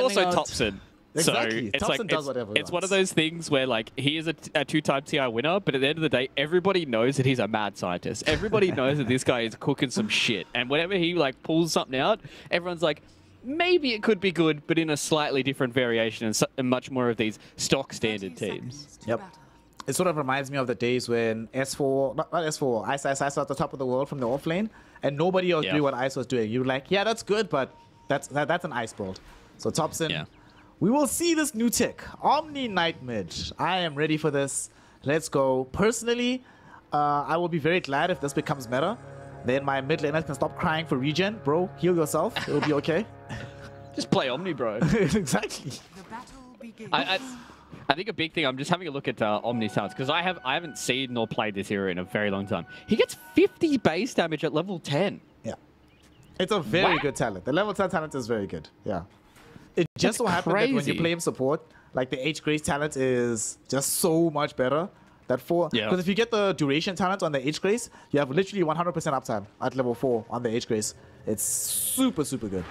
also out... Thompson. Exactly. So it's Thompson like does whatever he it's one of wants. those things where like he is a two-time TI winner, but at the end of the day, everybody knows that he's a mad scientist. Everybody knows that this guy is cooking some shit, and whenever he like pulls something out, everyone's like, maybe it could be good, but in a slightly different variation and much more of these stock standard teams. Yep. It sort of reminds me of the days when S4, not S4, Ice was at the top of the world from the off lane, and nobody else knew what Ice was doing. You were like, yeah, that's good, but that's an Ice build. So Thompson, we will see this new tick. Omni Night Mid. I am ready for this. Let's go. Personally, I will be very glad if this becomes meta. Then my mid laners can stop crying for regen. Bro, heal yourself. It'll be okay. Just play Omni, bro. Exactly. I think a big thing, I'm just having a look at Omni stats, because I haven't seen nor played this hero in a very long time. He gets 50 base damage at level 10. Yeah. It's a very good talent. The level 10 talent is very good. Yeah. It just so happened that when you play him support, like the H Grace talent is just so much better. Because if you get the duration talent on the H Grace, you have literally 100% uptime at level 4 on the H Grace. It's super, super good.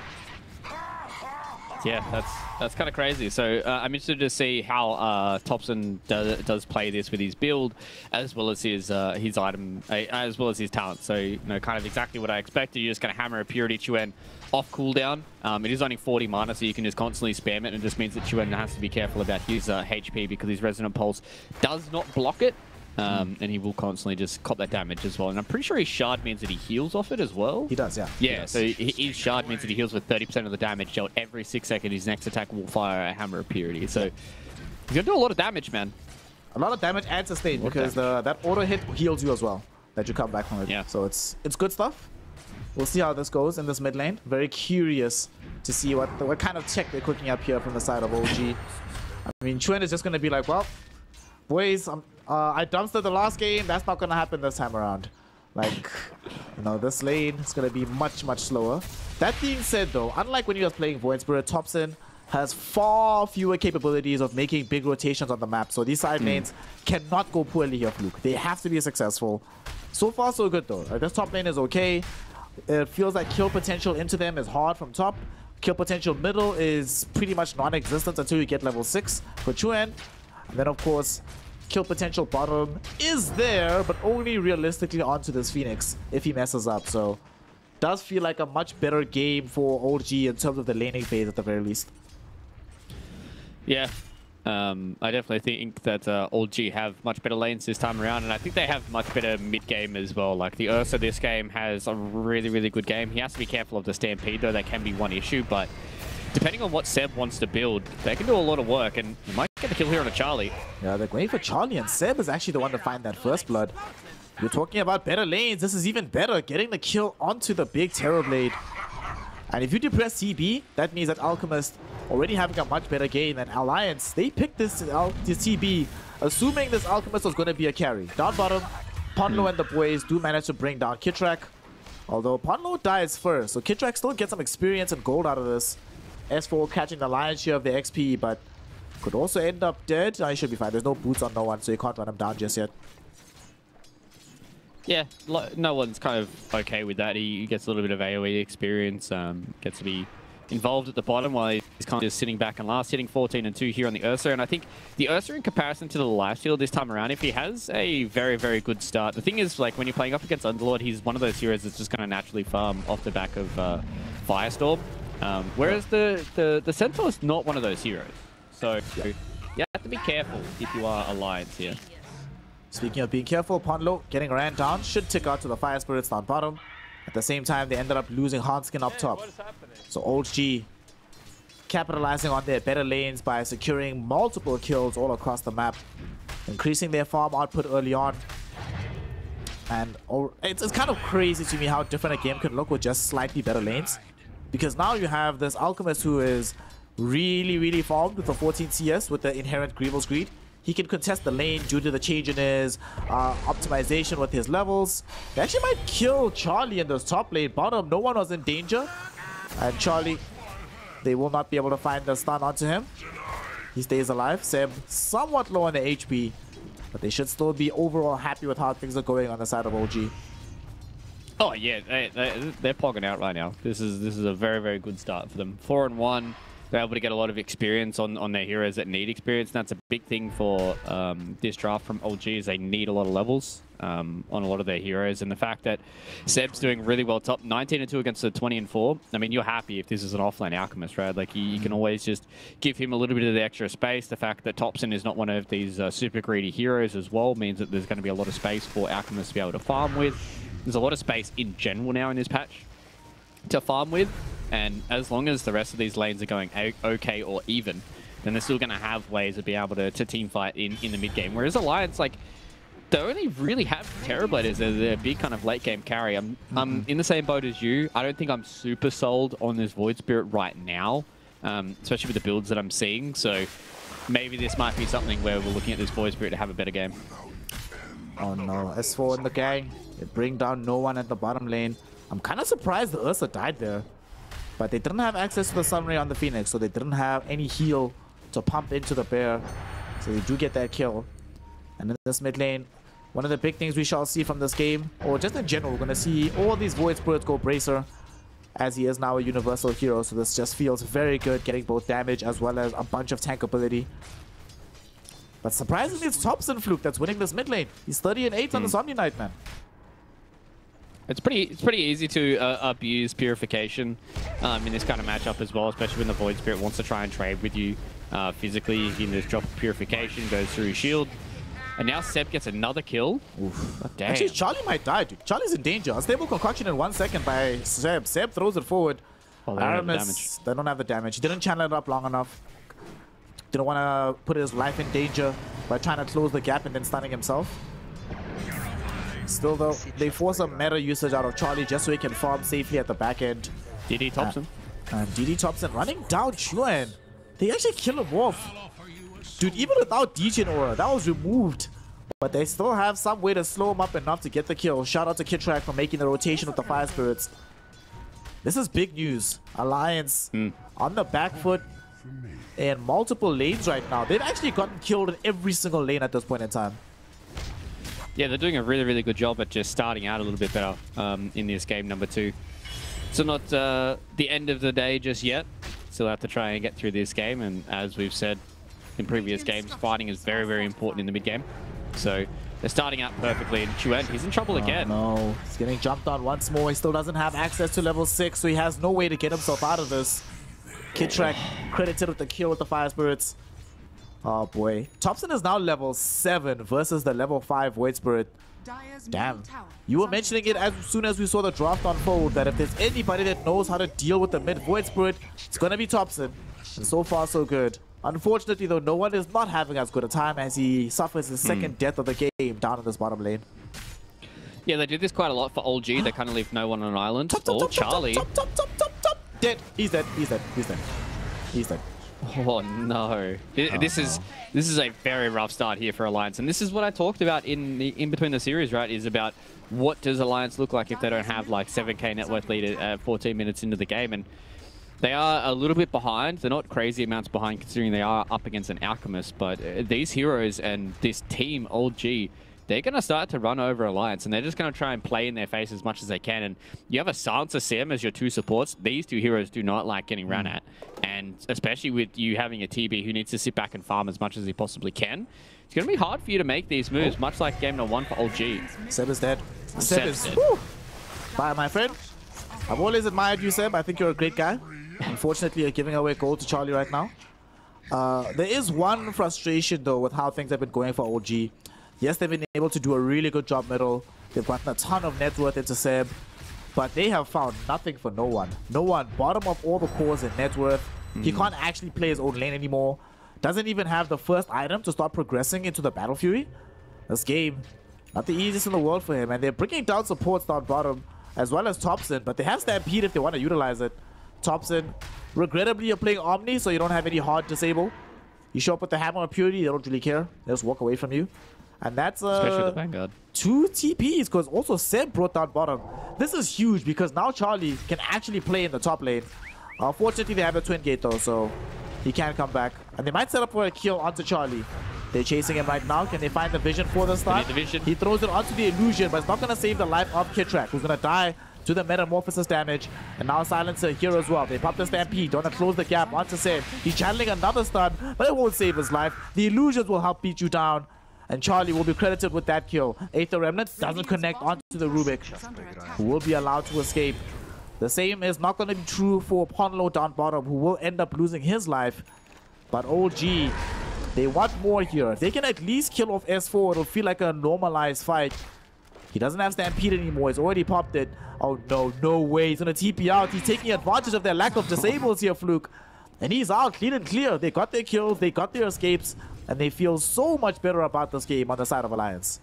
Yeah, that's kind of crazy. So I'm interested to see how Thompson does play this with his build, as well as his item, as well as his talent. So kind of exactly what I expected. You're just going to hammer a Purity Chuen off cooldown. It is only 40 mana, so you can just constantly spam it, and it just means that Chuen has to be careful about his HP because his Resonant Pulse does not block it. And he will constantly just cop that damage as well. And I'm pretty sure his shard means that he heals off it as well. He does, yeah. Yeah, so his shard means that he heals with 30% of the damage dealt every 6 seconds. His next attack will fire a Hammer of Purity. So he's going to do a lot of damage, man. A lot of damage and sustain, because that auto hit heals you as well, that you come back from it. Yeah. So it's good stuff. We'll see how this goes in this mid lane. Very curious to see what kind of tech they're cooking up here from the side of OG. I mean, Chuen is just going to be like, well, boys, I dumpstered the last game. That's not going to happen this time around. Like, this lane is going to be much, much slower. That being said, though, unlike when you guys playing Void Spirit, Thompson has far fewer capabilities of making big rotations on the map. So these side lanes cannot go poorly here, Fluke. They have to be successful. So far, so good, though. This top lane is okay. It feels like kill potential into them is hard from top. Kill potential middle is pretty much non-existent until you get level 6 for Chuen. And then, of course, kill potential bottom is there, but only realistically onto this Phoenix if he messes up. So, does feel like a much better game for OG in terms of the laning phase at the very least. Yeah, I definitely think that OG have much better lanes this time around, and I think they have much better mid-game as well. Like, the Ursa this game has a really, really good game. He has to be careful of the Stampede, though. That can be one issue, but depending on what Seb wants to build, they can do a lot of work, and you might get a kill here on a Charlie. Yeah, they're going for Charlie, and Seb is actually the one to find that first blood. You're talking about better lanes. This is even better, getting the kill onto the big Terrorblade. And if you depress CB, that means that Alchemist already having a much better game than Alliance. They picked this CB, assuming this Alchemist was going to be a carry. Down bottom, Ponlo and the boys do manage to bring down Kitrak. Although Ponlo dies first, so Kitrak still gets some experience and gold out of this. S4 catching the lion's share of the XP, but could also end up dead. No, he should be fine. There's no boots on no one, so you can't run him down just yet. Yeah, no one's kind of okay with that. He gets a little bit of AoE experience, gets to be involved at the bottom while he's kind of just sitting back and last, hitting 14 and 2 here on the Ursa. And I think the Ursa, in comparison to the Lifesteal this time around, if he has a very, very good start, the thing is, like, when you're playing up against Underlord, he's one of those heroes that's just going to naturally farm off the back of Firestorm. Whereas the Centaur is not one of those heroes. So you have to be careful if you are Alliance here. Speaking of being careful, Ponlo getting ran down, should tick out to the Fire Spirits down bottom. At the same time, they ended up losing Hanskin up top. So OG capitalizing on their better lanes by securing multiple kills all across the map, increasing their farm output early on. And it's kind of crazy to me how different a game can look with just slightly better lanes. Because now you have this Alchemist who is really, really farmed with the 14 CS with the inherent Grievous Greed. He can contest the lane due to the change in his optimization with his levels. They actually might kill Charlie in this top lane. Bottom, no one was in danger. And Charlie, they will not be able to find the stun onto him. He stays alive. Seb somewhat low on the HP, but they should still be overall happy with how things are going on the side of OG. Oh yeah, they're pogging out right now. This is a very, very good start for them. 4-1. they're able to get a lot of experience on their heroes that need experience. And that's a big thing for this draft from OG is they need a lot of levels on a lot of their heroes. And the fact that Seb's doing really well top 19-2 against the 20-4. I mean, you're happy if this is an offlane Alchemist, right? Like you can always just give him a little bit of the extra space. The fact that Thompson is not one of these super greedy heroes as well means that there's going to be a lot of space for Alchemists to be able to farm with. There's a lot of space in general now in this patch to farm with, and as long as the rest of these lanes are going okay or even, then they're still going to have ways of being able to team fight in the mid game. Whereas Alliance, like, they only really have Terrorblade as their big kind of late game carry. I'm in the same boat as you. I don't think I'm super sold on this Void Spirit right now, especially with the builds that I'm seeing. So maybe this might be something where we're looking at this Void Spirit to have a better game. Oh no, S4 in the gang. They bring down no one at the bottom lane. I'm kind of surprised the Ursa died there. But they didn't have access to the Sunray on the Phoenix, so they didn't have any heal to pump into the bear. So they do get that kill. And in this mid lane, one of the big things we shall see from this game, or just in general, we're going to see all these Void Spirits go Bracer, as he is now a universal hero. So this just feels very good, getting both damage as well as a bunch of tank ability. But surprisingly, it's Thompson Fluke that's winning this mid lane. He's 30-8 on the Zombie Knight, man. It's pretty easy to abuse Purification in this kind of matchup as well, especially when the Void Spirit wants to try and trade with you physically. You can just drop Purification, goes through Shield, and now Seb gets another kill. Oof. Damn. Actually, Charlie might die, dude. Charlie's in danger. Unstable concoction in 1 second by Seb. Seb throws it forward. Oh, they don't have the damage. They don't have the damage. He didn't channel it up long enough. Didn't want to put his life in danger by trying to close the gap and then stunning himself. Still though, they force a meta usage out of Charlie just so he can farm safely at the back end. DD Thompson. And DD Thompson running down Chuan. They actually kill him off. Dude, even without Degen Aura, that was removed. But they still have some way to slow him up enough to get the kill. Shout out to Kitrak for making the rotation with the Fire Spirits. This is big news. Alliance on the back foot in multiple lanes right now. They've actually gotten killed in every single lane at this point in time. Yeah, they're doing a really, really good job at just starting out a little bit better in this game number 2. So not the end of the day just yet. Still have to try and get through this game. And as we've said in previous games, fighting is very, very important in the mid game. So they're starting out perfectly. And Chuan, he's in trouble again. No, he's getting jumped on once more. He still doesn't have access to level 6, so he has no way to get himself out of this. Kitrak credited with the kill with the Fire Spirits. Oh boy. Thompson is now level 7 versus the level 5 Void Spirit. Damn. You were mentioning it as soon as we saw the draft unfold that if there's anybody that knows how to deal with the mid Void Spirit, it's gonna be Thompson. And so far so good. Unfortunately though, no one is not having as good a time as he suffers his second death of the game down in this bottom lane. Yeah, they did this quite a lot for OG. They kind of leave no one on an island. Charlie. Top. Dead. He's dead. He's dead. He's dead. He's dead. Oh no! This is a very rough start here for Alliance, and this is what I talked about in between the series, right? Is about what does Alliance look like if they don't have like 7k net worth lead at 14 minutes into the game, and they are a little bit behind. They're not crazy amounts behind considering they are up against an Alchemist, but these heroes and this team OG, they're going to start to run over Alliance, and they're just going to try and play in their face as much as they can. And you have a Silencer Sam as your 2 supports. These 2 heroes do not like getting run at. And especially with you having a TB who needs to sit back and farm as much as he possibly can, it's going to be hard for you to make these moves, much like game number 1 for OG. Seb is dead. Seb is dead. Bye, my friend. I've always admired you, Seb. I think you're a great guy. Unfortunately, you're giving away gold to Charlie right now. There is one frustration, though, with how things have been going for OG. Yes, they've been able to do a really good job middle. They've gotten a ton of net worth into Seb. But they have found nothing for no one. No one. Bottom of all the cores in net worth. He can't actually play his own lane anymore. Doesn't even have the first item to start progressing into the Battle Fury. This game, not the easiest in the world for him. And they're bringing down supports down bottom, as well as Thompson. But they have Stampede if they want to utilize it. Thompson, regrettably, you're playing Omni, so you don't have any hard disable. You show up with the Hammer of Purity, they don't really care. They just walk away from you. And that's especially the Vanguard. 2 TPs, because also Seb brought down bottom. This is huge because now Charlie can actually play in the top lane. Fortunately, they have a twin gate though, so he can come back. And they might set up for a kill onto Charlie. They're chasing him right now. Can they find the vision for the start? The vision. He throws it onto the illusion, but it's not going to save the life of Kitrak, who's going to die to the Metamorphosis damage. And now Silencer here as well. They pop the Stampede. Don't want to close the gap onto Seb. He's channeling another stun, but it won't save his life. The illusions will help beat you down. And Charlie will be credited with that kill. Aether Remnant doesn't connect onto the Rubik, who will be allowed to escape. The same is not going to be true for Ponlo down bottom, who will end up losing his life. But OG, they want more here. If they can at least kill off S4, it'll feel like a normalized fight. He doesn't have Stampede anymore. He's already popped it. Oh no, no way. He's going to TP out. He's taking advantage of their lack of disables here, Fluke. And he's out clean and clear. They got their kills. They got their escapes. And they feel so much better about this game on the side of Alliance.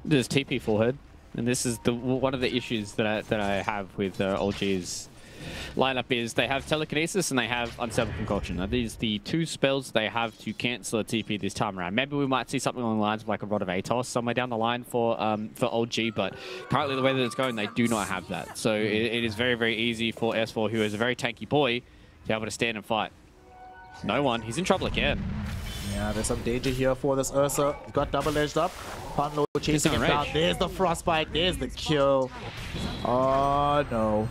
There's TP forehead. And this is one of the issues that I have with OG's lineup is they have Telekinesis and they have Unstable Concoction. Now, these the two spells they have to cancel a TP this time around. Maybe we might see something along the lines of like a Rod of Atos somewhere down the line for OG, but currently the way that it's going, they do not have that. So it is very, very easy for S4, who is a very tanky boy, to be able to stand and fight. No one. He's in trouble again. Yeah, there's some danger here for this Ursa. He's got double edged up. Ponlo chasing him down. There's the Frostbite. There's the kill. Oh, no.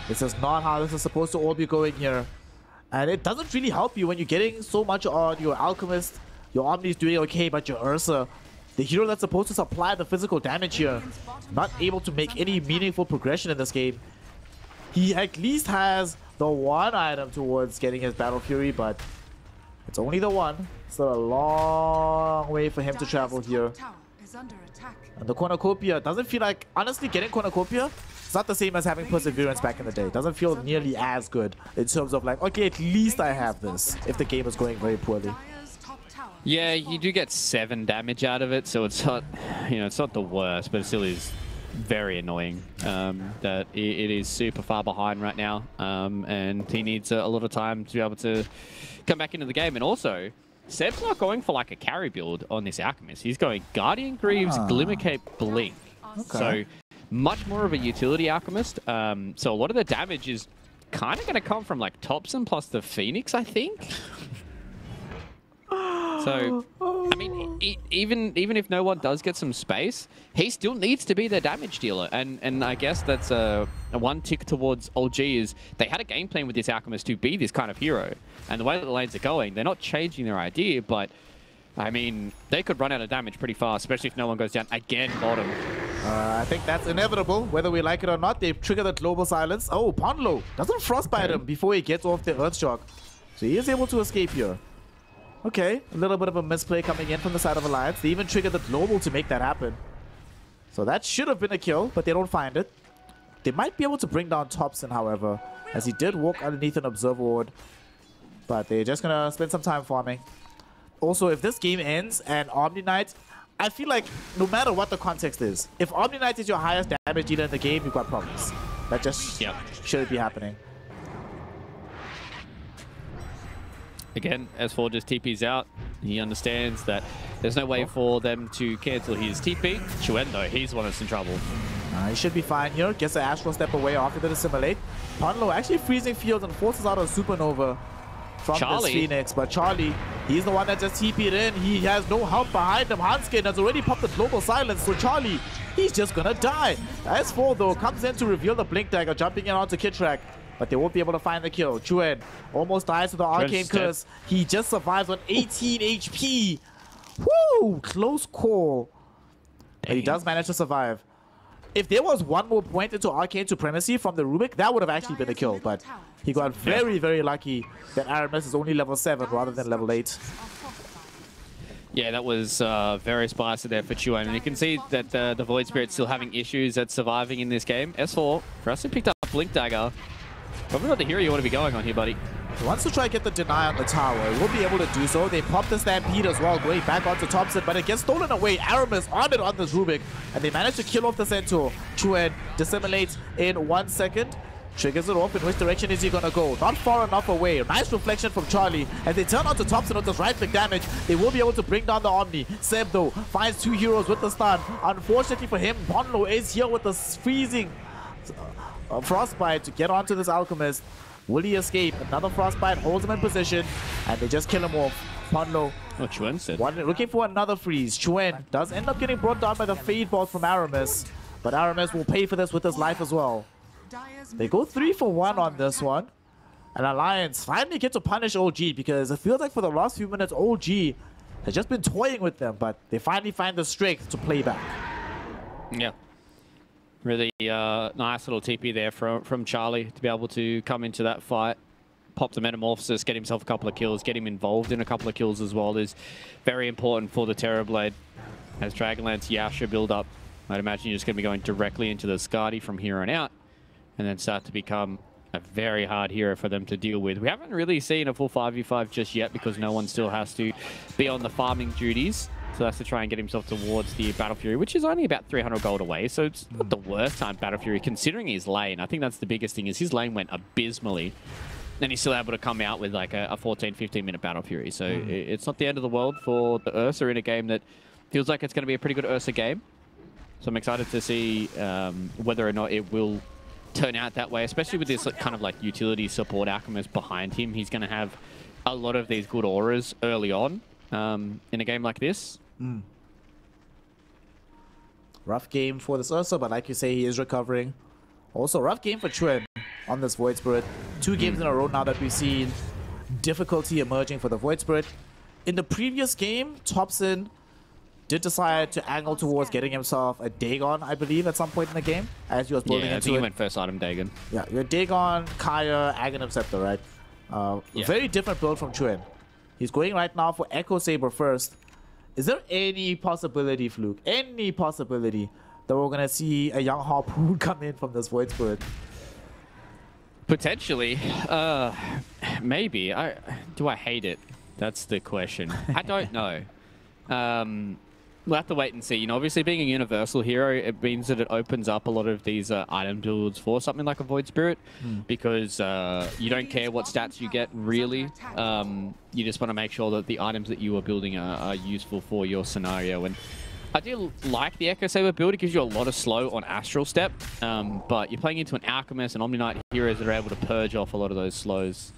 This is not how this is supposed to all be going here. And it doesn't really help you when you're getting so much on your Alchemist. Your Omni's doing okay, but your Ursa, the hero that's supposed to supply the physical damage here, not able to make any meaningful progression in this game. He at least has the one item towards getting his Battle Fury, but it's only the one. Still a long way for him to travel here. And the Cornucopia doesn't feel like, honestly, getting Cornucopia, it's not the same as having Perseverance back in the day. It doesn't feel nearly as good in terms of like, okay, at least I have this if the game is going very poorly. Yeah, you do get 7 damage out of it, so it's not, you know, it's not the worst, but it still is very annoying that it is super far behind right now, and he needs a lot of time to be able to come back into the game. And also, Seb's not going for like a carry build on this Alchemist. He's going Guardian Greaves, Glimmercape, Blink. Okay. So much more of a utility Alchemist. So a lot of the damage is kind of going to come from like Thompson plus the Phoenix, I think. So, I mean, even if no one does get some space, he still needs to be their damage dealer. And I guess that's a one tick towards OG is they had a game plan with this Alchemist to be this kind of hero. And the way that the lanes are going, they're not changing their idea, but I mean, they could run out of damage pretty fast, especially if no one goes down again bottom. I think that's inevitable, whether we like it or not. They've triggered the global silence. Oh, Ponlo doesn't frostbite him before he gets off the Earthshock. So he is able to escape here. Okay, a little bit of a misplay coming in from the side of Alliance. They even triggered the global to make that happen. So that should have been a kill, but they don't find it. They might be able to bring down Thompson, however, as he did walk underneath an Observer Ward. But they're just going to spend some time farming. Also, if this game ends and Omni Knight, I feel like no matter what the context is, if Omni Knight is your highest damage dealer in the game, you've got problems. That just shouldn't be happening. Again, S4 just TP's out. He understands that there's no way for them to cancel his TP. Chuen, though, he's the one that's in trouble. He should be fine here. Gets the Astral Step away after the Dissimulate. Ponlo actually freezing fields and forces out a Supernova from this Phoenix. But Charlie, he's the one that just TP'd in. He has no help behind him. Hanskin has already popped the Global Silence. So Charlie, he's just gonna die. S4, though, comes in to reveal the Blink Dagger, jumping in onto Kidtrack. But they won't be able to find the kill. Chuen almost dies to the Arcane Curse. He just survives on 18 HP. Woo! Close call. But he does manage to survive. If there was one more point into Arcane Supremacy from the Rubik, that would have actually been a kill. But he got very, very lucky that Aramis is only level 7 rather than level 8. Yeah, that was very spicy there for Chuen. And you can see that the Void Spirit's still having issues at surviving in this game. S4, Preston picked up Blink Dagger. Probably not the hero you want to be going on here, buddy. He wants to try to get the deny on the tower. He will be able to do so. They pop the Stampede as well, going back onto Thompson, but it gets stolen away. Aramis on it on this Rubik, and they manage to kill off the Centaur. Chuen dissimulates in 1 second. Triggers it off. In which direction is he going to go? Not far enough away. Nice reflection from Charlie. As they turn onto Thompson with this right-click damage, they will be able to bring down the Omni. Seb, though, finds 2 heroes with the stun. Unfortunately for him, Ponlo is here with the freezing Frostbite to get onto this Alchemist. Will he escape? Another Frostbite holds him in position, and they just kill him off. Ponlo. Oh, Chuen said. Looking for another freeze. Chuen does end up getting brought down by the Fade Bolt from Aramis. But Aramis will pay for this with his life as well. They go 3 for 1 on this one. And Alliance finally get to punish OG because it feels like for the last few minutes, OG has just been toying with them, but they finally find the strength to play back. Yeah. Really nice little TP there from Charlie to be able to come into that fight. Pop the Metamorphosis, get himself a couple of kills, get him involved in a couple of kills as well is very important for the Terrorblade. As Dragonlance Yasha build up, I'd imagine you're just going to be going directly into the Skadi from here on out and then start to become a very hard hero for them to deal with. We haven't really seen a full 5v5 just yet because no one still has to be on the farming duties. So that's to try and get himself towards the Battle Fury, which is only about 300 gold away. So it's not the worst time Battle Fury, considering his lane. I think that's the biggest thing, is his lane went abysmally. And he's still able to come out with like a 14, 15-minute Battle Fury. So it's not the end of the world for the Ursa in a game that feels like it's going to be a pretty good Ursa game. So I'm excited to see whether or not it will turn out that way, especially with this kind of like utility support Alchemist behind him. He's going to have a lot of these good auras early on in a game like this. Rough game for this Ursa, but like you say, he is recovering. Also, rough game for Chuen on this Void Spirit. 2 games in a row now that we've seen difficulty emerging for the Void Spirit. In the previous game, Thompson did decide to angle towards getting himself a Dagon, I believe, at some point in the game, as he was building into it. I think he went first item Dagon. Yeah, your Dagon, Kaya, Aghanim Scepter, right? Very different build from Chuen. He's going right now for Echo Saber first. Is there any possibility, Fluke, any possibility that we're going to see a young Harpoon come in from this Void Spirit? Potentially. Maybe. Do I hate it? That's the question. I don't know. We'll have to wait and see. You know, obviously being a universal hero, it means that it opens up a lot of these item builds for something like a Void Spirit, because you don't care what stats you get, really. You just want to make sure that the items that you are building are useful for your scenario. And I do like the Echo Saber build. It gives you a lot of slow on Astral Step, but you're playing into an Alchemist and Omni Knight heroes that are able to purge off a lot of those slows.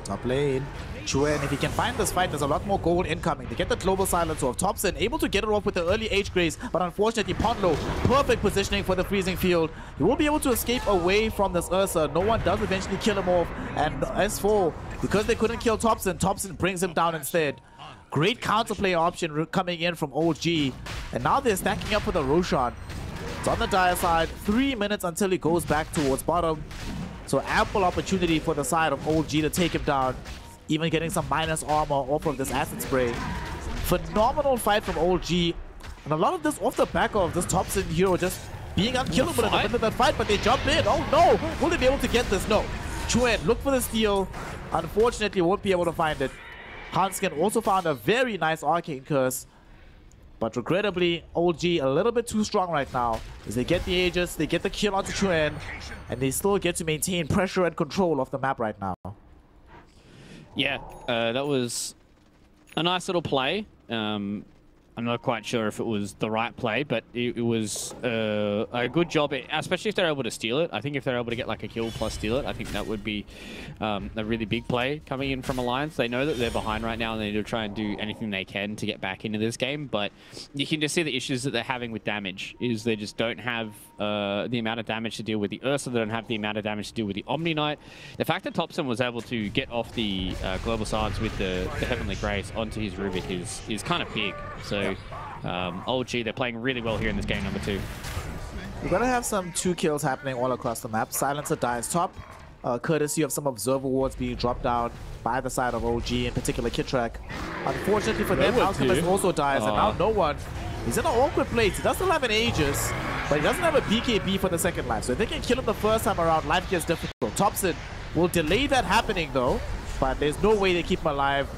Top lane. Chuen, if he can find this fight, there's a lot more gold incoming. They get the global silence off. Thompson able to get it off with the early H-Grace, but unfortunately Ponlo, perfect positioning for the freezing field. He will be able to escape away from this Ursa. No one does eventually kill him off. And S4, because they couldn't kill Thompson, Thompson brings him down instead. Great counterplay option coming in from OG. And now they're stacking up for the Roshan. It's on the dire side. 3 minutes until he goes back towards bottom. So ample opportunity for the side of OG to take him down. Even getting some minus armor off of this acid spray. Phenomenal fight from OG. And a lot of this off the back of this Thompson hero just being unkillable in the middle of that fight, but they jump in. Oh no! Will they be able to get this? No. Chuen, look for the steal. Unfortunately, won't be able to find it. Hanskin also found a very nice Arcane Curse. But regrettably, OG a little bit too strong right now. As they get the Aegis, they get the kill onto Chuen, and they still get to maintain pressure and control of the map right now. Yeah, that was a nice little play. I'm not quite sure if it was the right play, but it was a good job, especially if they're able to steal it. I think if they're able to get like a kill plus steal it, I think that would be a really big play coming in from Alliance. They know that they're behind right now and they need to try and do anything they can to get back into this game, but you can just see the issues that they're having with damage is they just don't have the amount of damage to deal with the Ursa, they don't have the amount of damage to deal with the Omni Knight. The fact that Thompson was able to get off the Global Silence with the Heavenly Grace onto his Rubik is kind of big. So OG, they're playing really well here in this game number 2. We're going to have some 2 kills happening all across the map. Silencer dies top, courtesy of some Observer wards being dropped down by the side of OG, in particular Kitrak. Unfortunately for them, Alchemist also dies, and now no one. He's in an awkward place. He does still have an Aegis, but he doesn't have a BKB for the second life. So if they can kill him the first time around, life gets difficult. Thompson will delay that happening though, but there's no way they keep him alive.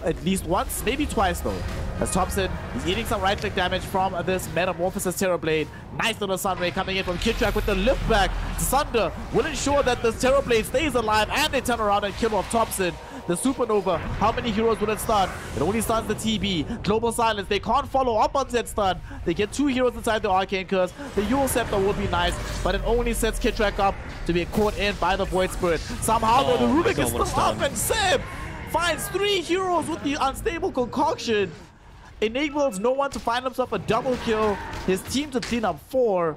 At least once, maybe twice though. As Thompson is eating some right-click damage from this Metamorphosis Terrorblade. Nice little Sunray coming in from Kitrak with the lift back. Sunder will ensure that this Terrorblade stays alive and they turn around and kill off Thompson. The Supernova, how many heroes will it stun? It only stuns the TB. Global Silence, they can't follow up on that stun. They get 2 heroes inside the Arcane Curse. The Eul Scepter will be nice, but it only sets Kitrak up to be caught in by the Void Spirit. Somehow though, the Rubik is still up, and Seb finds 3 heroes with the Unstable Concoction. Enables no one to find himself a double kill. His team to clean up 4.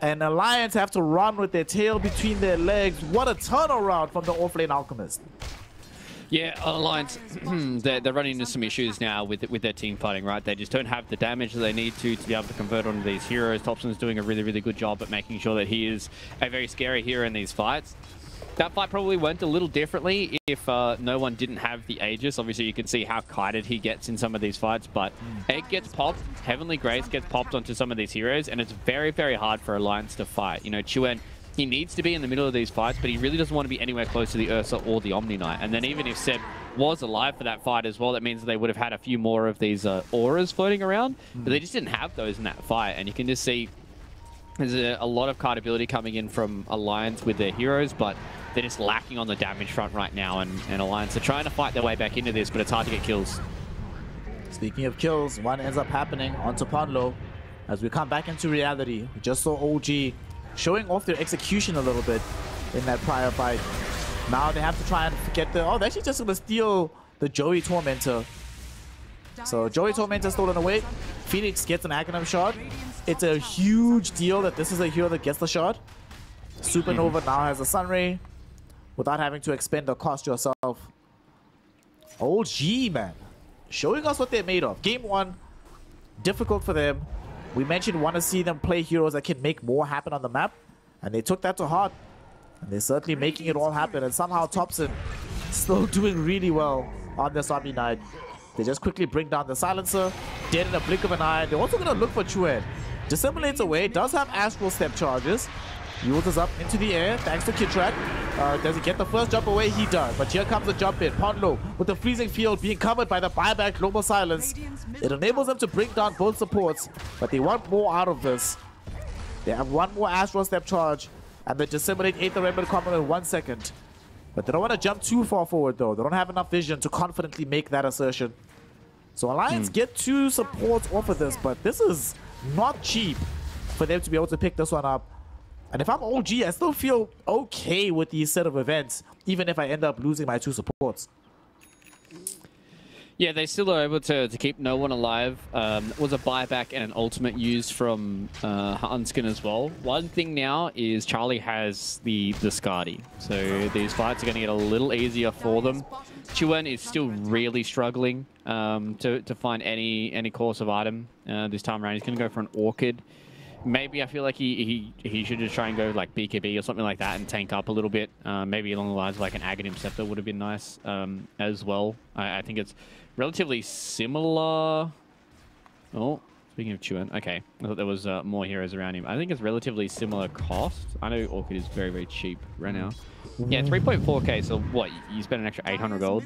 And Alliance have to run with their tail between their legs. What a turnaround from the offlane Alchemist. Yeah, Alliance, they're running into some issues now with their team fighting, right? They just don't have the damage that they need to be able to convert onto these heroes. Thompson's doing a really, really good job at making sure that he is a very scary hero in these fights. That fight probably went a little differently if no one didn't have the Aegis. Obviously, you can see how kited he gets in some of these fights, but Egg gets popped, Heavenly Grace gets popped onto some of these heroes, and it's very, very hard for Alliance to fight. You know, Chuen, he needs to be in the middle of these fights, but he really doesn't want to be anywhere close to the Ursa or the Omni Knight. And then even if Seb was alive for that fight as well, that means they would have had a few more of these auras floating around, but they just didn't have those in that fight. And you can just see there's a lot of card ability coming in from Alliance with their heroes, but they're just lacking on the damage front right now, and Alliance are trying to fight their way back into this, but it's hard to get kills. Speaking of kills, one ends up happening onto Ponlo. As we come back into reality, we just saw OG showing off their execution a little bit in that prior fight. Now they have to try and get the... Oh, they're actually just going to steal the Joey Tormentor. So Joey Tormentor stolen away. Phoenix gets an Aghanim shot. It's a huge deal that this is a hero that gets the shot. Supernova now has a Sunray without having to expend or cost yourself. OG, man. Showing us what they're made of. Game 1, difficult for them. We mentioned want to see them play heroes that can make more happen on the map. And they took that to heart. And they're certainly making it all happen. And somehow Thompson still doing really well on this Omni Knight. They just quickly bring down the Silencer. Dead in a blink of an eye. They're also going to look for Chuen. Dissimulates away. Does have Astral Step charges. Yules up into the air thanks to Kitrak. Does he get the first jump away? He does. But here comes the jump in. Ponlo with the freezing field being covered by the buyback Global Silence. It enables them to bring down both supports, but they want more out of this. They have one more Astral Step charge, and they disseminate Aether Remnant combo in 1 second. But they don't want to jump too far forward though. They don't have enough vision to confidently make that assertion. So Alliance get 2 supports off of this, but this is not cheap for them to be able to pick this one up. And if I'm OG, I still feel okay with these set of events, even if I end up losing my 2 supports. Yeah, they still are able to keep no one alive. It was a buyback and an ultimate used from Unskin as well. One thing now is Charlie has the Skadi, so these fights are going to get a little easier for them. Chuen is still really struggling to find any course of item this time around. He's going to go for an Orchid. Maybe I feel like he should just try and go like BKB or something like that and tank up a little bit. Maybe along the lines of like an Aghanim Scepter would have been nice as well. I think it's relatively similar. Oh, speaking of Chuen, okay. I thought there was more heroes around him. I think it's relatively similar cost. I know Orchid is very, very cheap right now. Yeah, 3.4k, so what? You spend an extra 800 gold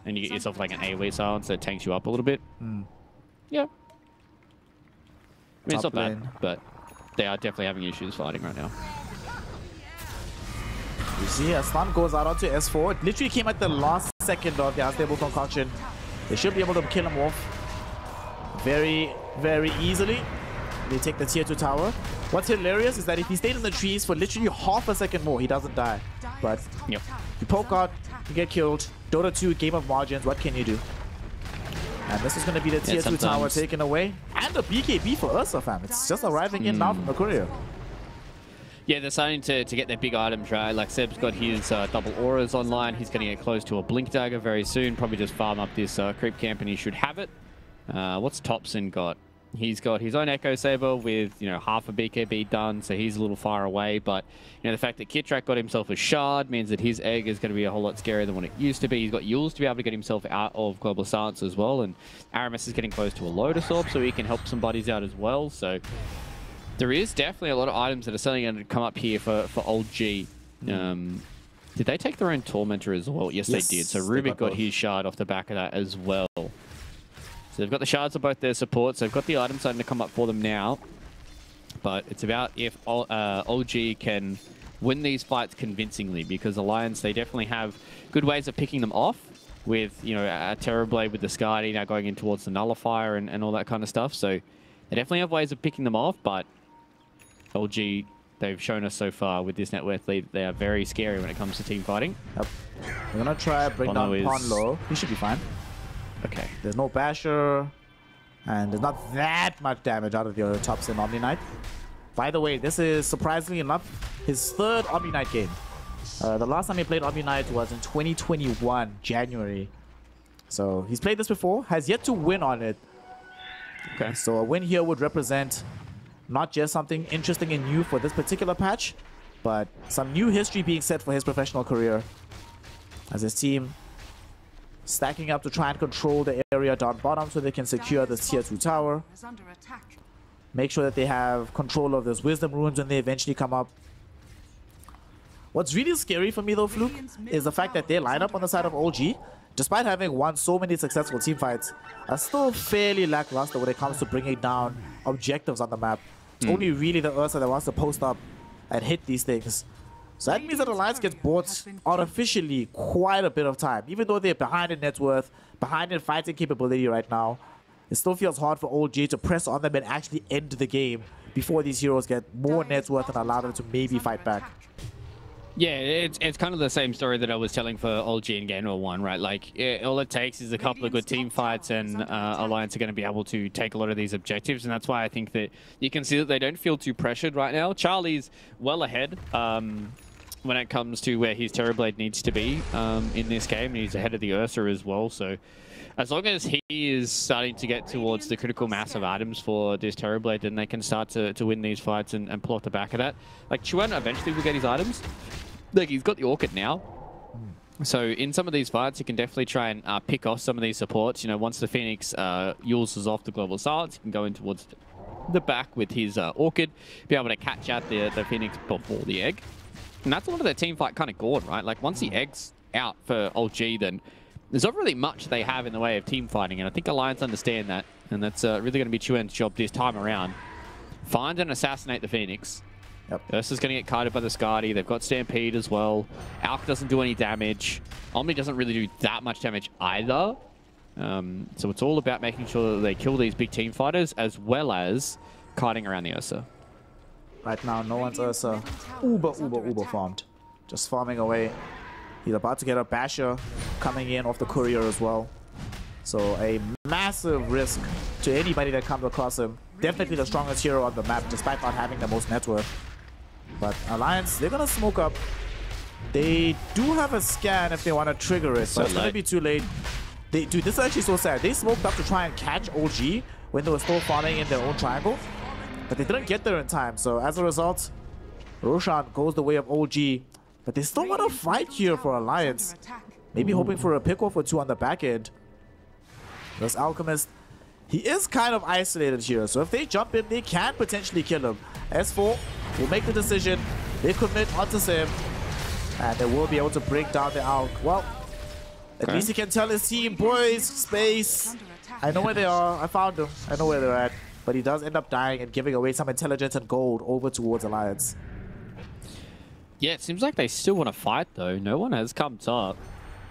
and you get yourself like an AoE silence that tanks you up a little bit. Yeah. I mean, it's not bad, but they are definitely having issues fighting right now. You see, a stun goes out onto S4. It literally came at the last second of the unstable concoction. They should be able to kill him off very, very easily. They take the tier 2 tower. What's hilarious is that if he stayed in the trees for literally half a second more, he doesn't die. But you poke out, you get killed. Dota 2, game of margins, what can you do? And this is going to be the tier 2 tower taken away. And a BKB for Ursa, fam. It's just arriving in now from the courier. Yeah, they're starting to get their big items, right? Like Seb's got his double auras online. He's going to get close to a Blink Dagger very soon. Probably just farm up this creep camp and he should have it. What's Thompson got? He's got his own Echo Saber with, you know, half a BKB done, so he's a little far away. But, you know, the fact that Kitrak got himself a shard means that his egg is going to be a whole lot scarier than what it used to be. He's got Yules to be able to get himself out of Global Silence as well. And Aramis is getting close to a Lotus Orb, so he can help some buddies out as well. So there is definitely a lot of items that are suddenly going to come up here for old G. Did they take their own Tormentor as well? Yes, they did. So Rubik got his shard off the back of that as well. So they've got the shards of both their supports. They've got the items starting to come up for them now. But it's about if OG can win these fights convincingly, because Alliance, they definitely have good ways of picking them off with, you know, a Terrorblade with the Skadi now going in towards the Nullifier and all that kind of stuff. So they definitely have ways of picking them off, but LG, they've shown us so far with this net worth lead, they are very scary when it comes to team fighting. Yep. We're going to try to bring down Ponlo. He should be fine. Okay. There's no Basher, and there's not that much damage out of the Thompson Omni Knight. By the way, this is surprisingly enough his third Omni Knight game. The last time he played Omni Knight was in 2021, January. So he's played this before, has yet to win on it. Okay. So a win here would represent not just something interesting and new for this particular patch, but some new history being set for his professional career. As his team stacking up to try and control the area down bottom so they can secure this tier 2 tower. Make sure that they have control of those wisdom runes when they eventually come up. What's really scary for me though, Fluke, is the fact that their lineup on the side of OG, despite having won so many successful team fights, are still fairly lackluster when it comes to bringing down objectives on the map. It's only really the Ursa that wants to post up and hit these things. So that means that Alliance gets bought artificially quite a bit of time. Even though they're behind in net worth, behind in fighting capability right now, it still feels hard for OG to press on them and actually end the game before these heroes get more net worth and allow them to maybe fight back. Yeah, it's kind of the same story that I was telling for OG in Game War 1, right? Like, all it takes is a couple of good team fights and Alliance are going to be able to take a lot of these objectives, and that's why I think that you can see that they don't feel too pressured right now. Charlie's well ahead when it comes to where his Terrorblade needs to be in this game, and he's ahead of the Ursa as well, so as long as he is starting to get towards the critical mass of items for this Terrorblade, then they can start to win these fights and pull off the back of that. Like, Chuan eventually will get his items. Like, he's got the Orchid now. So in some of these fights, you can definitely try and pick off some of these supports. You know, once the Phoenix uses off the Global Silence, you can go in towards the back with his Orchid, be able to catch out the Phoenix before the egg. And that's a lot of their team fight kind of gone, right? Like, once the egg's out for OG, then there's not really much they have in the way of team fighting, and I think Alliance understand that, and that's really going to be Chuan's job this time around. Find and assassinate the Phoenix. Yep. Ursa's going to get kited by the Skadi. They've got Stampede as well. Alk doesn't do any damage. Omni doesn't really do that much damage either. So it's all about making sure that they kill these big team fighters as well as kiting around the Ursa. Right now, no one's Ursa uber farmed. Just farming away. He's about to get a Basher coming in off the courier as well. So a massive risk to anybody that comes across him. Definitely the strongest hero on the map, despite not having the most net worth. But Alliance, they're going to smoke up. They do have a scan if they want to trigger it, but it's going to be too late. Dude, this is actually so sad. They smoked up to try and catch OG when they were still farming in their own triangle. But they didn't get there in time. So as a result, Roshan goes the way of OG. But they still want to fight here for Alliance. Maybe hoping for a pick-off or two on the back end. This Alchemist, he is kind of isolated here. So if they jump in, they can potentially kill him. S4 will make the decision. They commit onto Sim. And they will be able to break down the Alch. Well, at least he can tell his team, boys, space. I know where they are. I found them. I know where they're at. But he does end up dying and giving away some intelligence and gold over towards Alliance. Yeah, it seems like they still want to fight, though. No one has come top.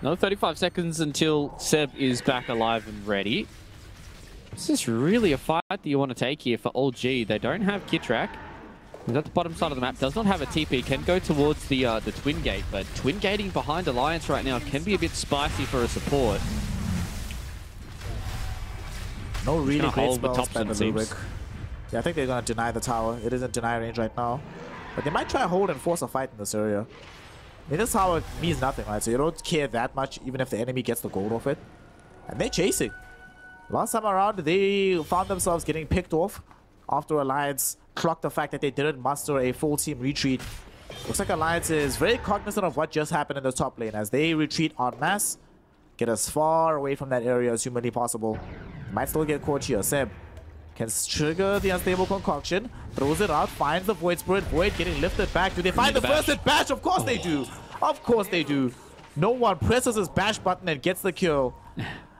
Another 35 seconds until Seb is back alive and ready. Is this really a fight that you want to take here for OG? They don't have Kitrak. He's at the bottom side of the map. Does not have a TP. Can go towards the Twin Gate. But Twin Gating behind Alliance right now can be a bit spicy for a support. No really great spells by the seems. Lubric. Yeah, I think they're going to deny the tower. It isn't deny range right now. But they might try hold and force a fight in this area. I mean, this tower means nothing, right? So you don't care that much, even if the enemy gets the gold off it. And they're chasing. Last time around, they found themselves getting picked off after Alliance clocked the fact that they didn't muster a full team retreat. Looks like Alliance is very cognizant of what just happened in the top lane as they retreat en masse, get as far away from that area as humanly possible. Might still get caught here. Seb can trigger the Unstable Concoction, throws it out, finds the Void Spirit. Void getting lifted back. Do they find the first hit bash? Of course they do. Of course they do. No one presses his bash button and gets the kill.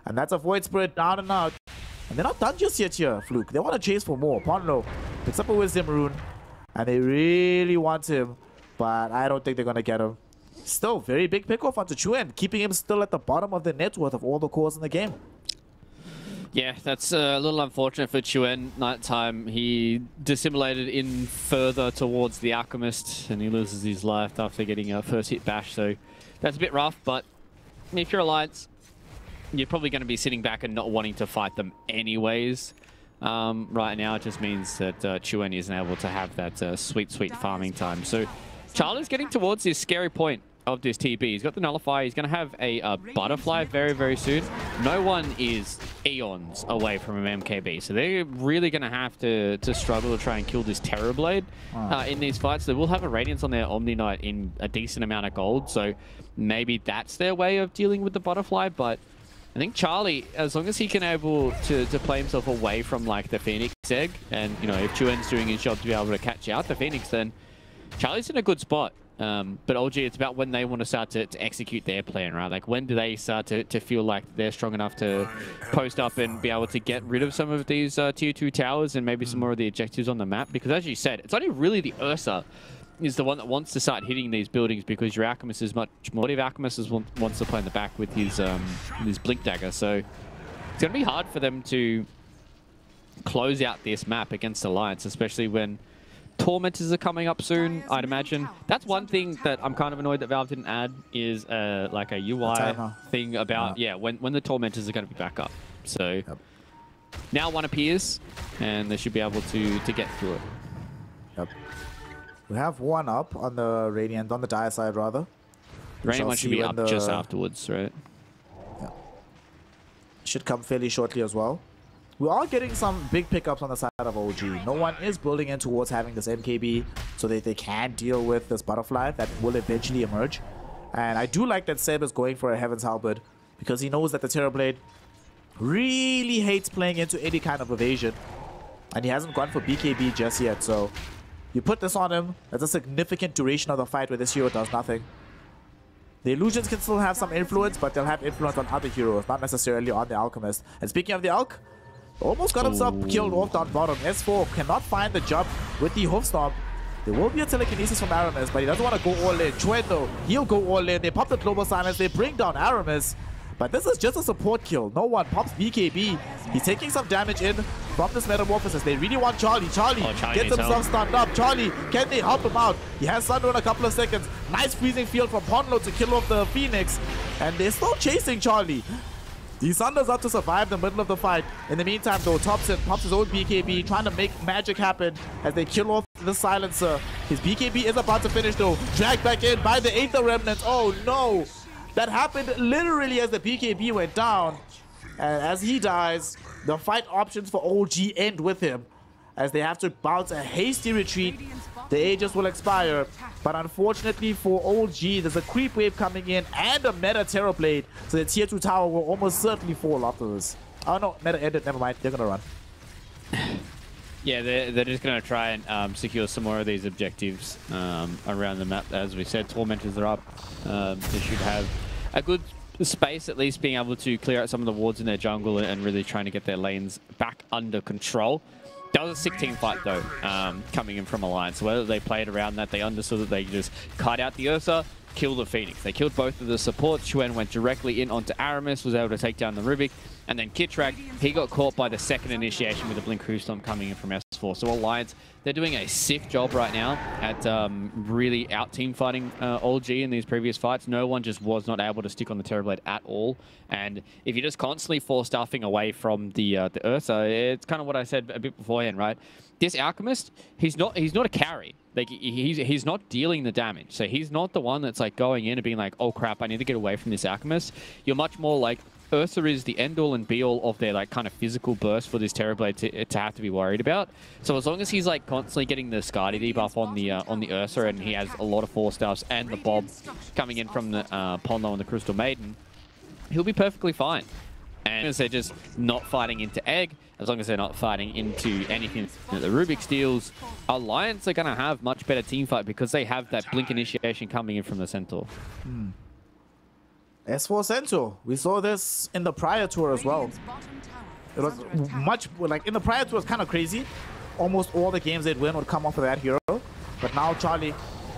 And that's a Void Spirit down and out. And they're not done just yet here, Fluke. They want to chase for more. Ponlo picks up a Wisdom Rune. And they really want him. But I don't think they're going to get him. Still, very big pick-off onto Chuan, keeping him still at the bottom of the net worth of all the cores in the game. Yeah, that's a little unfortunate for Chuan. Nighttime, he dissimulated in further towards the Alchemist, and he loses his life after getting a first hit bash, so that's a bit rough, but if you're Alliance, you're probably going to be sitting back and not wanting to fight them anyways. right now. It just means that Chuen isn't able to have that sweet farming time. So Charlie's getting towards this scary point of this TB. He's got the Nullifier. He's going to have a Butterfly very soon. No one is eons away from an MKB, so they're really going to have to struggle to try and kill this Terrorblade in these fights. They will have a Radiance on their Omni Knight in a decent amount of gold, so maybe that's their way of dealing with the Butterfly. But I think Charlie, as long as he can able to play himself away from like the Phoenix Egg, and you know, if Chuen's doing his job to be able to catch out the Phoenix, then Charlie's in a good spot. But OG, it's about when they want to start to execute their plan, right? Like, when do they start to feel like they're strong enough to post up and be able to get rid of some of these tier 2 towers and maybe some more of the objectives on the map? Because as you said, it's only really the Ursa is the one that wants to start hitting these buildings, because your Alchemist is much more. If Alchemist wants to play in the back with his Blink Dagger, so it's going to be hard for them to close out this map against Alliance, especially when Tormentors are coming up soon, I'd imagine. That's one thing that I'm kind of annoyed that Valve didn't add, is like a UI thing about, when the Tormentors are going to be back up. So now one appears, and they should be able to get through it. Yep. We have one up on the Radiant, on the Dire side rather. Radiant one should be up just afterwards, right? Yeah. Should come fairly shortly as well. We are getting some big pickups on the side of OG. No one is building in towards having this MKB so that they can deal with this Butterfly that will eventually emerge. And I do like that Seb is going for a Heaven's Halberd, because he knows that the Terrorblade really hates playing into any kind of evasion. And he hasn't gone for BKB just yet, so you put this on him. That's a significant duration of the fight where this hero does nothing. The Illusions can still have some influence, but they'll have influence on other heroes, not necessarily on the Alchemist. And speaking of the Alch, almost got himself killed off down bottom. S4 cannot find the jump with the Hoof Stomp. There will be a telekinesis from Aramis, but he doesn't want to go all in. Chuen though, he'll go all in. They pop the Global Silence, they bring down Aramis. But this is just a support kill. No one pops BKB. He's taking some damage in from this Metamorphosis. They really want Charlie. Charlie gets himself stunned up. Charlie, can they help him out? He has Thunder in a couple of seconds. Nice freezing field from Ponlo to kill off the Phoenix. And they're still chasing Charlie. The Thunder's up to survive the middle of the fight. In the meantime, though, Thompson pops his own BKB, trying to make magic happen as they kill off the Silencer. His BKB is about to finish, though. Dragged back in by the Aether Remnants. Oh, no. That happened literally as the BKB went down. And as he dies, the fight options for OG end with him, as they have to bounce a hasty retreat. The Aegis will expire, but unfortunately for OG, there's a creep wave coming in and a meta Terrorblade, so the tier 2 tower will almost certainly fall after this. Oh no, meta ended, never mind, they're gonna run. Yeah, they're just gonna try and secure some more of these objectives around the map. As we said, Tormentors are up. They should have a good space, at least being able to clear out some of the wards in their jungle and really trying to get their lanes back under control. That was a 16 fight, though, coming in from Alliance. Whether they played around that, they understood that they just cut out the Ursa, kill the Phoenix. They killed both of the supports. Chuen went directly in onto Aramis, was able to take down the Rubik. And then Kitrak, he got caught by the second initiation with the Blink Hoofstomp coming in from S4. So Alliance, they're doing a sick job right now at really out-team fighting OG in these previous fights. No one just was not able to stick on the Terrorblade at all. And if you're just constantly force-stuffing away from the Ursa, it's kind of what I said a bit beforehand, right? This Alchemist, he's not a carry. Like, he's not dealing the damage. So he's not the one that's like going in and being like, oh crap, I need to get away from this Alchemist. You're much more like, Ursa is the end-all and be-all of their like kind of physical burst for this Terrorblade to have to be worried about. So as long as he's like constantly getting the Skadi debuff on the Ursa, and he has a lot of force stuffs and the Bob coming in from the Ponlo and the Crystal Maiden, he'll be perfectly fine. And as they're just not fighting into Egg, as long as they're not fighting into anything that the Rubik steals, Alliance are going to have much better team fight because they have that Blink initiation coming in from the Centaur. S4 Centaur, we saw this in the prior tour as well. It was much, like in the prior tour, it was kind of crazy. Almost all the games they'd win would come off of that hero. But now Charlie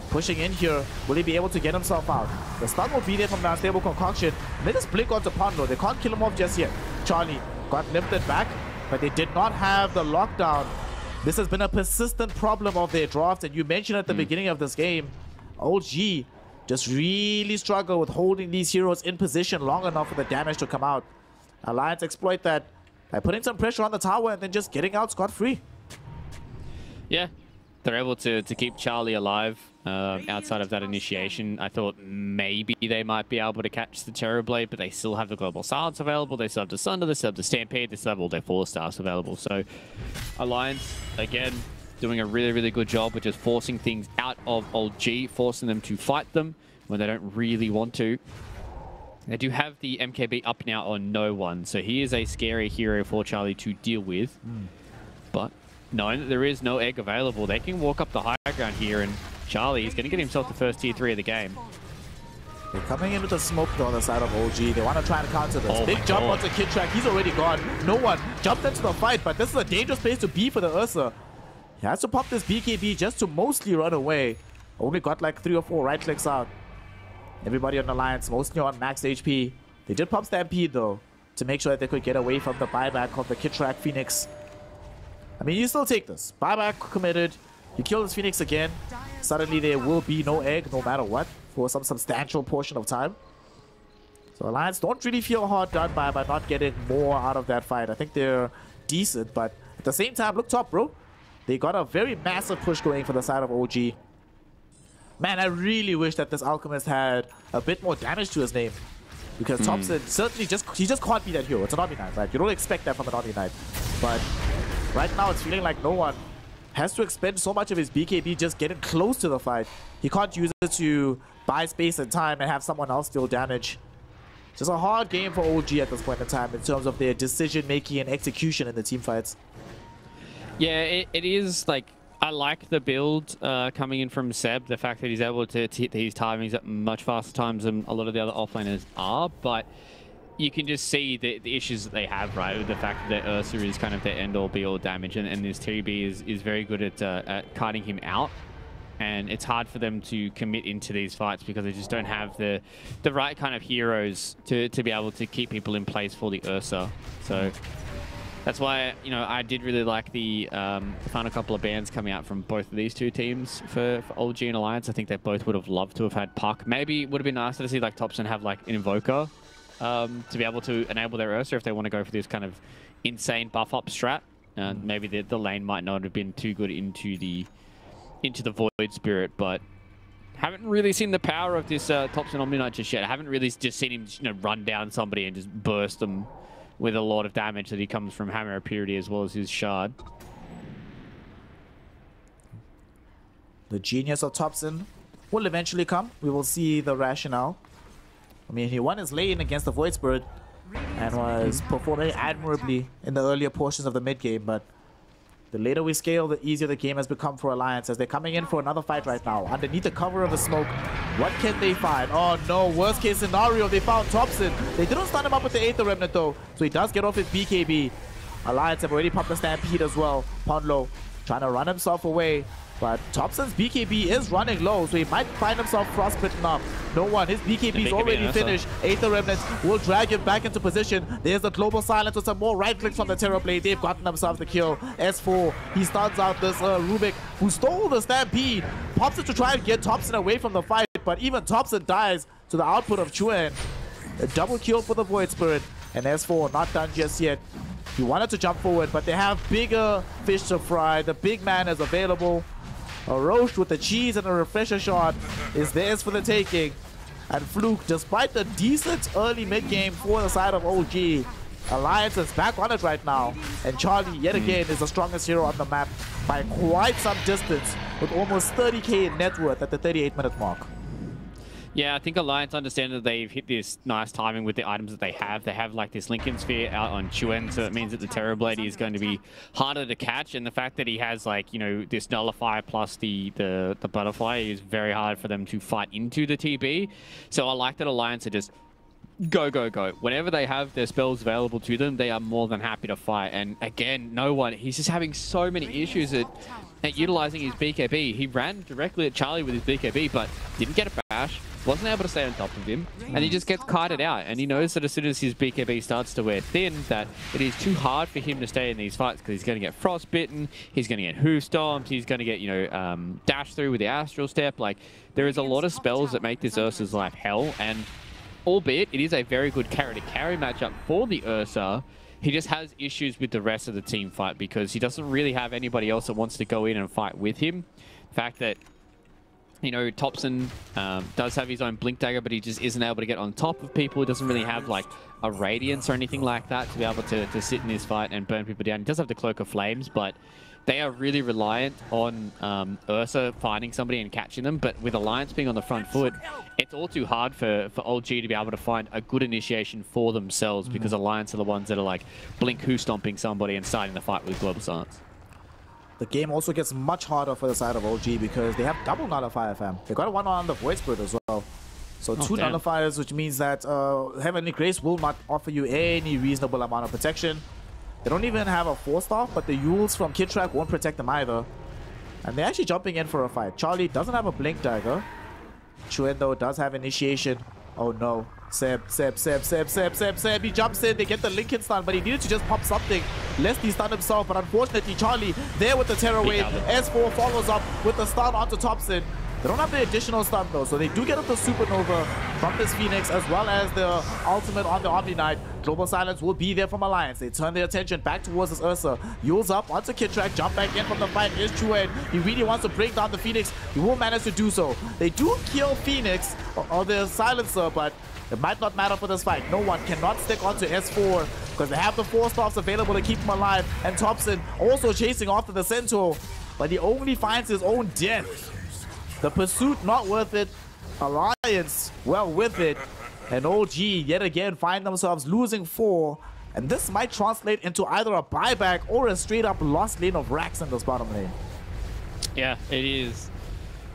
pushing in here, will he be able to get himself out? The stun will be there from the Unstable Concoction. And they just blink onto Pondo. They can't kill him off just yet. Charlie got lifted back, but they did not have the lockdown. This has been a persistent problem of their draft, and you mentioned at the beginning of this game, OG just really struggle with holding these heroes in position long enough for the damage to come out. Alliance exploit that. by putting some pressure on the tower and then just getting out scot-free. Yeah, they're able to keep Charlie alive outside of that initiation. I thought maybe they might be able to catch the Terrorblade, but they still have the Global Silence available. They still have the Sunder, they still have the Stampede, they still have all their 4-stars available. So Alliance, again, doing a really, really good job with just forcing things out of Old G, forcing them to fight them when they don't really want to. They do have the MKB up now on no one, so he is a scary hero for Charlie to deal with. But knowing that there is no egg available, they can walk up the high ground here, and Charlie is going to get himself the first tier 3 of the game. They're coming in with a smoke though on the side of OG. They want to try and counter this. Oh Big jump onto Kid Track. He's already gone. No one jumped into the fight, but this is a dangerous place to be for the Ursa. He has to pop this BKB just to mostly run away. Only got like 3 or 4 right clicks out. Everybody on Alliance mostly on max HP. They did pop Stampede though to make sure that they could get away from the buyback of the Kid Track Phoenix. I mean, you still take this. Buyback committed. You kill this Phoenix again. Suddenly there will be no egg no matter what for some substantial portion of time. So Alliance don't really feel hard done by not getting more out of that fight. I think they're decent, but at the same time, look top, bro. They got a very massive push going for the side of OG. Man, I really wish that this Alchemist had a bit more damage to his name. Because Thompson certainly he just can't be that hero. It's an Omni Knight, right? You don't expect that from an Omni Knight. But right now it's feeling like no one has to expend so much of his BKB just getting close to the fight. He can't use it to buy space and time and have someone else deal damage. Just a hard game for OG at this point in time in terms of their decision making and execution in the team fights. Yeah, it is like, I like the build coming in from Seb, the fact that he's able to hit these timings at much faster times than a lot of the other offlaners are, but you can just see the issues that they have, right? With the fact that Ursa is kind of their end-all be-all damage, and this TB is very good at kiting him out, and it's hard for them to commit into these fights because they just don't have the right kind of heroes to be able to keep people in place for the Ursa. So that's why, you know, I did really like the final couple of bans coming out from both of these two teams for OG and Alliance. I think they both would have loved to have had Puck. Maybe it would have been nicer to see like Thompson have like an Invoker to be able to enable their Ursa if they want to go for this kind of insane buff up strat. Maybe the lane might not have been too good into the Void Spirit, but haven't really seen the power of this Thompson Omni Knight just yet. I haven't really just seen him, you know, run down somebody and just burst them with a lot of damage that he comes from Hammer of Purity as well as his Shard. The genius of Thompson will eventually come. We will see the rationale. I mean, he won his lane against the Void Spirit and was performing admirably in the earlier portions of the mid game, but the later we scale, the easier the game has become for Alliance as they're coming in for another fight right now. Underneath the cover of the smoke, what can they find? Oh no, worst case scenario, they found Thompson. They didn't stun him up with the Aether Remnant though, so he does get off his BKB. Alliance have already popped the Stampede as well. Poundlow trying to run himself away, but Thompson's BKB is running low, so he might find himself frostbitten up. No one, his BKB is already finished. Aether Remnant will drag him back into position. There's the Global Silence with some more right clicks from the Terrorblade. They've gotten themselves the kill. S4, he starts out this Rubik, who stole the Stampede, pops it to try and get Thompson away from the fight, but even Thompson dies to the output of Chuen. A double kill for the Void Spirit, and S4 not done just yet. He wanted to jump forward, but they have bigger fish to fry. The big man is available. A Roche with the cheese and a refresher shot is theirs for the taking. And Fluke, despite the decent early mid-game for the side of OG, Alliance is back on it right now. And Charlie, yet again, is the strongest hero on the map by quite some distance, with almost 30k in net worth at the 38-minute mark. Yeah, I think Alliance understand that they've hit this nice timing with the items that they have. They have like this Lincoln Sphere out on Chuen, so it means that the Terrorblade is going to be harder to catch. And the fact that he has like, you know, this Nullifier plus the Butterfly is very hard for them to fight into the TB. So I like that Alliance are just go, go, go. Whenever they have their spells available to them, they are more than happy to fight. And again, no one, he's just having so many issues at utilizing his BKB. He ran directly at Charlie with his BKB, but didn't get a bash, wasn't able to stay on top of him, and he just gets kited out. And he knows that as soon as his BKB starts to wear thin, that it is too hard for him to stay in these fights because he's going to get frostbitten, he's going to get hoof stomped, he's going to get, you know, dash through with the Astral Step. Like, there is a lot of spells that make this Ursa's life hell, and albeit it is a very good carry-to-carry matchup for the Ursa, he just has issues with the rest of the team fight because he doesn't really have anybody else that wants to go in and fight with him. The fact that, you know, Topson does have his own Blink Dagger, but he just isn't able to get on top of people. He doesn't really have like a Radiance or anything like that to be able to sit in this fight and burn people down. He does have the Cloak of Flames, but they are really reliant on Ursa finding somebody and catching them. But with Alliance being on the front foot, it's all too hard for OG to be able to find a good initiation for themselves because Alliance are the ones that are like blink who stomping somebody and starting the fight with Global Silence. The game also gets much harder for the side of OG because they have double Nullifier, fam. They got one on the Void Spirit as well. So two Nullifiers, which means that Heavenly Grace will not offer you any reasonable amount of protection. They don't even have a 4-star, but the Yules from Kid Track won't protect them either. And they're actually jumping in for a fight. Charlie doesn't have a Blink Dagger. Chuen, though, does have initiation. Oh, no. Seb. He jumps in. They get the Lincoln stun, but he needed to just pop something lest he stun himself. But unfortunately, Charlie there with the Terror Wave. S4 follows up with the stun onto Topson. They don't have the additional stun though, so they do get up the Supernova from this Phoenix as well as the ultimate on the Omni Knight. Global Silence will be there from Alliance. They turn their attention back towards this Ursa. Yules up onto Kid Track, jump back in from the fight is Chuen. He really wants to bring down the Phoenix. He will manage to do so. They do kill Phoenix or the Silencer, but it might not matter for this fight. No one cannot stick onto S4 because they have the 4-stars available to keep him alive. And Topson also chasing after the Centaur, but he only finds his own death. The pursuit not worth it. Alliance well with it. And OG yet again find themselves losing 4. And this might translate into either a buyback or a straight up lost lane of racks in this bottom lane. Yeah, it is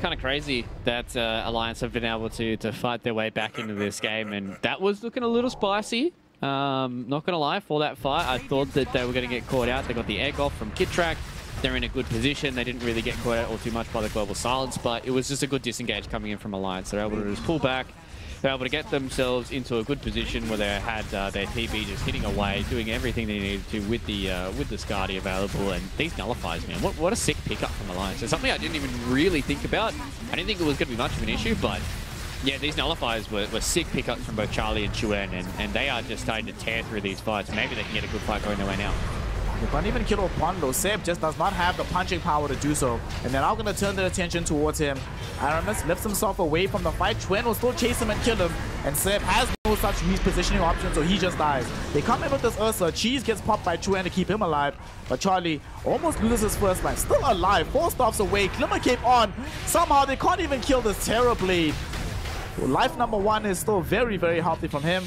kind of crazy that Alliance have been able to fight their way back into this game. And that was looking a little spicy. Not going to lie, for that fight, I thought that they were going to get caught out. They got the egg off from Kid Track. They're in a good position. They didn't really get caught out all too much by the Global Silence, but it was just a good disengage coming in from Alliance. They're able to just pull back. They're able to get themselves into a good position where they had their TB just hitting away, doing everything they needed to with the Scardy available. And these Nullifiers, man, what a sick pickup from Alliance. It's something I didn't even really think about. I didn't think it was going to be much of an issue, but yeah, these Nullifiers were sick pickups from both Charlie and Chuen, and they are just starting to tear through these fights. Maybe they can get a good fight going their way now. They can't even kill Opondo. Seb just does not have the punching power to do so. And they're now going to turn their attention towards him. Aramis lifts himself away from the fight. Chuen will still chase him and kill him. And Seb has no such repositioning option, so he just dies. They come in with this Ursa. Cheese gets popped by Chuen to keep him alive. But Charlie almost loses his first life. Still alive. 4 stops away. Glimmer Cape on. Somehow they can't even kill this Terror Blade. Life number 1 is still very, very healthy from him.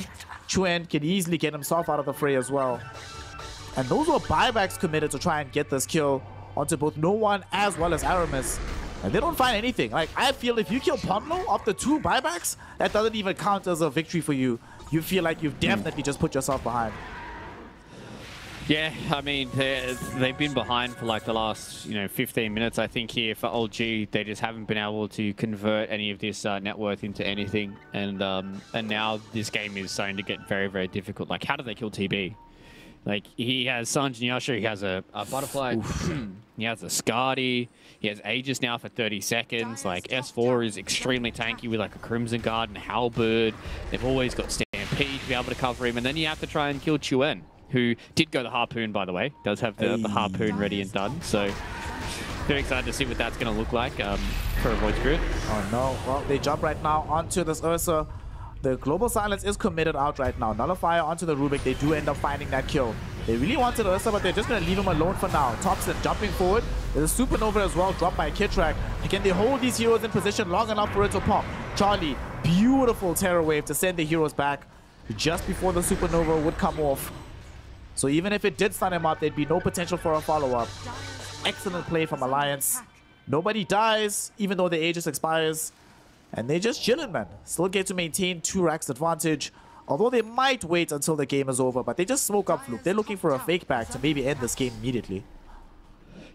Chuen can easily get himself out of the fray as well. And those were buybacks committed to try and get this kill onto both No One as well as Aramis. And they don't find anything. Like, I feel if you kill Pondlo after 2 buybacks, that doesn't even count as a victory for you. You feel like you've definitely just put yourself behind. Yeah, I mean, they've been behind for like the last, 15 minutes, I think, here for OG. They just haven't been able to convert any of this net worth into anything. And now this game is starting to get very, very difficult. Like, how do they kill TB? Like, he has Sanj Nyasha, he has a Butterfly, he has a Scardy, he has Aegis now for 30 seconds. Like, S4 is extremely tanky with like a Crimson Guard and Halberd. They've always got Stampede to be able to cover him. And then you have to try and kill Chuen, who did go the Harpoon, by the way. Does have the Harpoon ready and done. So, very excited to see what that's going to look like for a Void Spirit. Oh no, well, they jump right now onto this Ursa. The Global Silence is committed out right now. Nullifier onto the Rubik. They do end up finding that kill. They really wanted Ursa, but they're just going to leave him alone for now. Topson jumping forward. There's a Supernova as well, dropped by Kid Track. Can they hold these heroes in position long enough for it to pop? Charlie, beautiful Terror Wave to send the heroes back just before the Supernova would come off. So even if it did stun him up, there'd be no potential for a follow-up. Excellent play from Alliance. Nobody dies, even though the Aegis expires. And they're just chilling, man. Still get to maintain 2 racks advantage. Although they might wait until the game is over, but they just smoke up Fluke. They're looking for a fake back to maybe end this game immediately.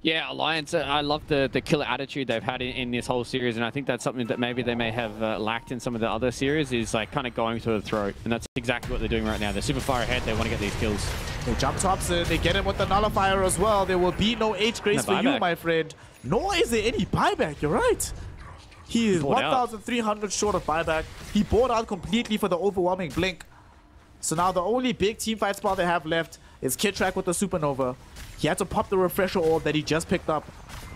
Yeah, Alliance, I love the killer attitude they've had in this whole series, and I think that's something that maybe they may have lacked in some of the other series, is like kind of going to the throat. And that's exactly what they're doing right now. They're super far ahead. They want to get these kills. They jump Topson. They get him with the Nullifier as well. There will be no H Grace for you, my friend. Nor is there any buyback. You're right. He is 1,300 short of buyback. He bought out completely for the overwhelming blink. So now the only big team fight spot they have left is Kid Track with the Supernova. He had to pop the refresher orb that he just picked up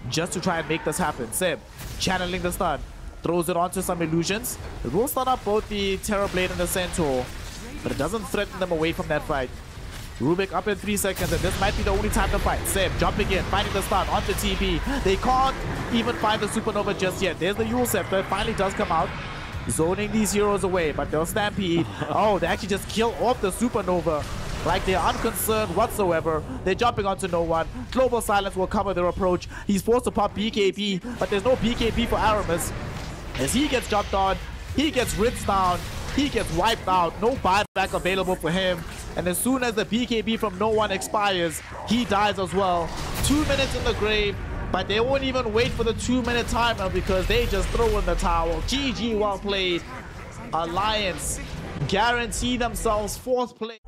just to try and make this happen. Seb channeling the stun, throws it onto some illusions. It will stun up both the Terrorblade and the Centaur, but it doesn't threaten them away from that fight. Rubik up in 3 seconds, and this might be the only time to fight. Seb jumping in, finding the stun onto TP. They can't even find the Supernova just yet. There's the Yule Scepter. It finally does come out, zoning these heroes away, but they'll stampede. Oh, they actually just kill off the Supernova like they're unconcerned whatsoever. They're jumping onto no one. Global Silence will cover their approach. He's forced to pop BKB, but there's no BKB for Aramis. As he gets jumped on, he gets rinsed down, he gets wiped out. No buyback available for him. And as soon as the BKB from no one expires, he dies as well. 2 minutes in the grave, but they won't even wait for the 2-minute timer because they just throw in the towel. GG, well played. Alliance guarantee themselves 4th place.